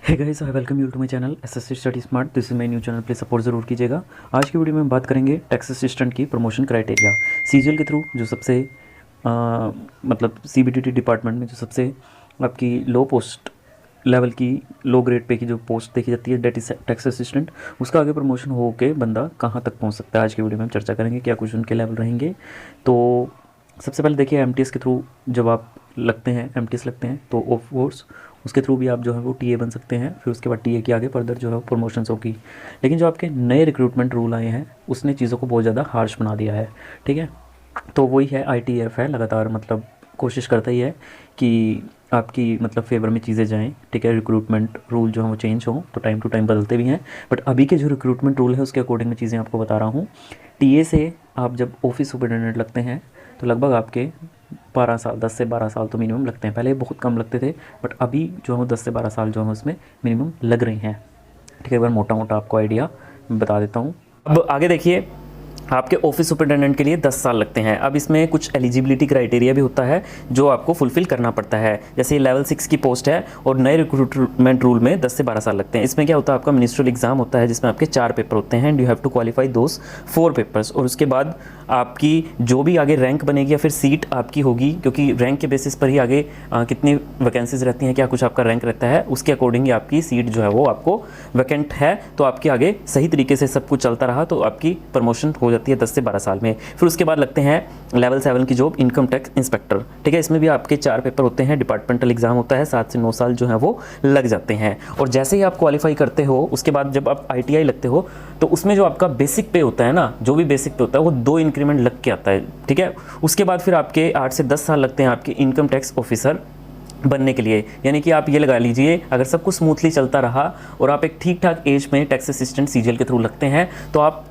Hey guys, I welcome you to my channel SSC study smart. This is my new channel, please support ज़रूर कीजिएगा। आज की video में हम बात करेंगे टैक्स असिस्टेंट की प्रमोशन क्राइटेरिया सीजीएल के थ्रू, जो सबसे मतलब सीबीडीटी डिपार्टमेंट में जो सबसे आपकी लो पोस्ट लेवल की लो ग्रेड पे की जो पोस्ट देखी जाती है डेट इज टैक्स असिस्टेंट, उसका आगे प्रमोशन हो के बंदा कहाँ तक पहुँच सकता है। आज की वीडियो में हम चर्चा करेंगे क्या कुछ उनके लेवल रहेंगे। तो सबसे पहले देखिए, एमटीएस के थ्रू जब आप लगते हैं, एमटीएस लगते हैं तो ऑफ कोर्स उसके थ्रू भी आप जो है वो टीए बन सकते हैं। फिर उसके बाद टीए के आगे फर्दर जो है वो प्रमोशंस होगी। लेकिन जो आपके नए रिक्रूटमेंट रूल आए हैं उसने चीज़ों को बहुत ज़्यादा हार्श बना दिया है, ठीक है। तो वही है, आईटीएफ है, लगातार मतलब कोशिश करता ही है कि आपकी मतलब फेवर में चीज़ें जाएं, ठीक है। रिक्रूटमेंट रूल जो है वो चेंज हों, तो टाइम टू टाइम बदलते भी हैं। बट अभी के जो रिक्रूटमेंट रूल है उसके अकॉर्डिंग में चीज़ें आपको बता रहा हूँ। टीए से आप जब ऑफिस सुपरिटेंडेंट लगते हैं तो लगभग आपके 12 साल, 10 से 12 साल तो मिनिमम लगते हैं। पहले बहुत कम लगते थे, बट अभी जो है 10 से 12 साल जो है उसमें मिनिमम लग रही हैं, ठीक है। एक बार मोटा मोटा आपको आइडिया बता देता हूँ। अब आगे देखिए, आपके ऑफिस सुपरिटेंडेंट के लिए 10 साल लगते हैं। अब इसमें कुछ एलिजिबिलिटी क्राइटेरिया भी होता है जो आपको फुलफिल करना पड़ता है। जैसे ये लेवल 6 की पोस्ट है और नए रिक्रूटमेंट रूल में 10 से 12 साल लगते हैं। इसमें क्या होता है, आपका मिनिस्ट्रियल एग्जाम होता है जिसमें आपके 4 पेपर होते हैं and you have to qualify those 4 papers. और उसके बाद आपकी जो भी आगे रैंक बनेगी या फिर सीट आपकी होगी, क्योंकि रैंक के बेसिस पर ही आगे कितनी वैकेंसीज रहती हैं, क्या कुछ आपका रैंक रहता है, उसके अकॉर्डिंग ही आपकी सीट जो है वो आपको वैकेंट है। तो आपके आगे सही तरीके से सब कुछ चलता रहा तो आपकी प्रमोशन हो जाती है 10 से 12 साल में। फिर उसके बाद लगते हैं लेवल 7 की जॉब, इनकम टैक्स इंस्पेक्टर, ठीक है। इसमें भी आपके 4 पेपर होते हैं, डिपार्टमेंटल एग्जाम होता है, 7 से 9 साल जो है वो लग जाते हैं। और जैसे ही आप क्वालिफाई करते हो उसके बाद जब आप आईटीआई लगते हो तो उसमें जो आपका बेसिक पे होता है ना, जो भी बेसिक पे होता है वो 2 इंक्रीमेंट लग के आता है, ठीक है। उसके बाद फिर आपके 8 से 10 साल लगते हैं आपके इनकम टैक्स ऑफिसर बनने के लिए। यानी कि आप ये लगा लीजिए, अगर सब कुछ स्मूथली चलता रहा और आप एक ठीक ठाक एज में टैक्स असिस्टेंट सीजीएल के थ्रू लगते हैं तो आप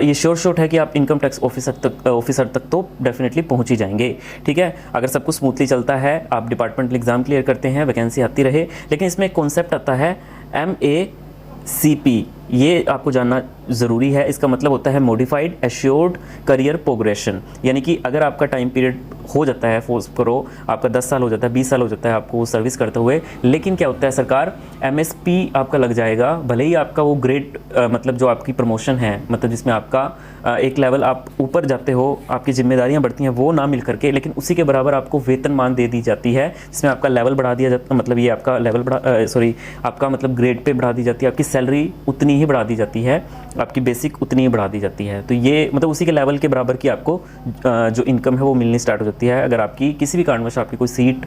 ये श्योर शॉट है कि आप इनकम टैक्स ऑफिसर तक तो डेफिनेटली पहुंच ही जाएंगे, ठीक है। अगर सब कुछ स्मूथली चलता है, आप डिपार्टमेंटल एग्जाम क्लियर करते हैं, वैकेंसी आती रहे। लेकिन इसमें एक कॉन्सेप्ट आता है MACP, ये आपको जानना ज़रूरी है। इसका मतलब होता है मॉडिफाइड एश्योर्ड करियर प्रोग्रेशन। यानी कि अगर आपका टाइम पीरियड हो जाता है, फोर्स करो आपका 10 साल हो जाता है, 20 साल हो जाता है आपको सर्विस करते हुए, लेकिन क्या होता है, सरकार MSP आपका लग जाएगा। भले ही आपका वो ग्रेड मतलब जो आपकी प्रमोशन है, मतलब जिसमें आपका एक लेवल आप ऊपर जाते हो, आपकी जिम्मेदारियां बढ़ती हैं, वो ना मिल करके, लेकिन उसी के बराबर आपको वेतनमान दे दी जाती है, जिसमें आपका लेवल बढ़ा दिया जाता, मतलब ये आपका लेवल आपका मतलब ग्रेड पे बढ़ा दी जाती है, आपकी सैलरी उतनी ही बढ़ा दी जाती है, आपकी बेसिक उतनी ही बढ़ा दी जाती है। तो ये मतलब उसी के लेवल के बराबर की आपको जो इनकम है वो मिलनी स्टार्ट हो जाती है। अगर आपकी किसी भी कारणवश आपकी कोई सीट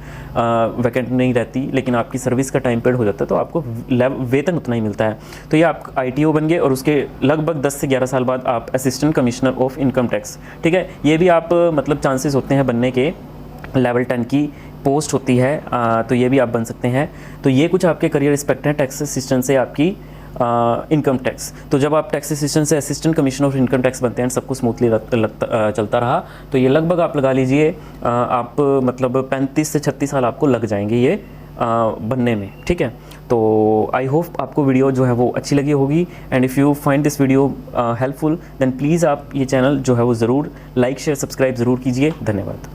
वैकेंट नहीं रहती लेकिन आपकी सर्विस का टाइम पीरियड हो जाता है तो आपको वेतन उतना ही मिलता है। तो ये आप ITO बन गए और उसके लगभग 10 से 11 साल बाद आप assistant commissioner of income tax, ठीक है। ये भी आप मतलब चांसेस होते हैं बनने के, लेवल 10 की पोस्ट होती है, तो ये भी आप बन सकते हैं। तो ये कुछ आपके करियर एस्पेक्ट हैं टैक्स असिस्टेंट से आपकी इनकम टैक्स। तो जब आप टैक्स असिस्टेंट से assistant commissioner of income tax बनते हैं, सब कुछ स्मूथली चलता रहा, तो ये लगभग आप लगा लीजिए आप मतलब 35 से 36 साल आपको लग जाएंगे ये बनने में, ठीक है। तो आई होप आपको वीडियो जो है वो अच्छी लगी होगी and if you find this video helpful then please आप ये चैनल जो है वो ज़रूर लाइक शेयर सब्सक्राइब ज़रूर कीजिए। धन्यवाद।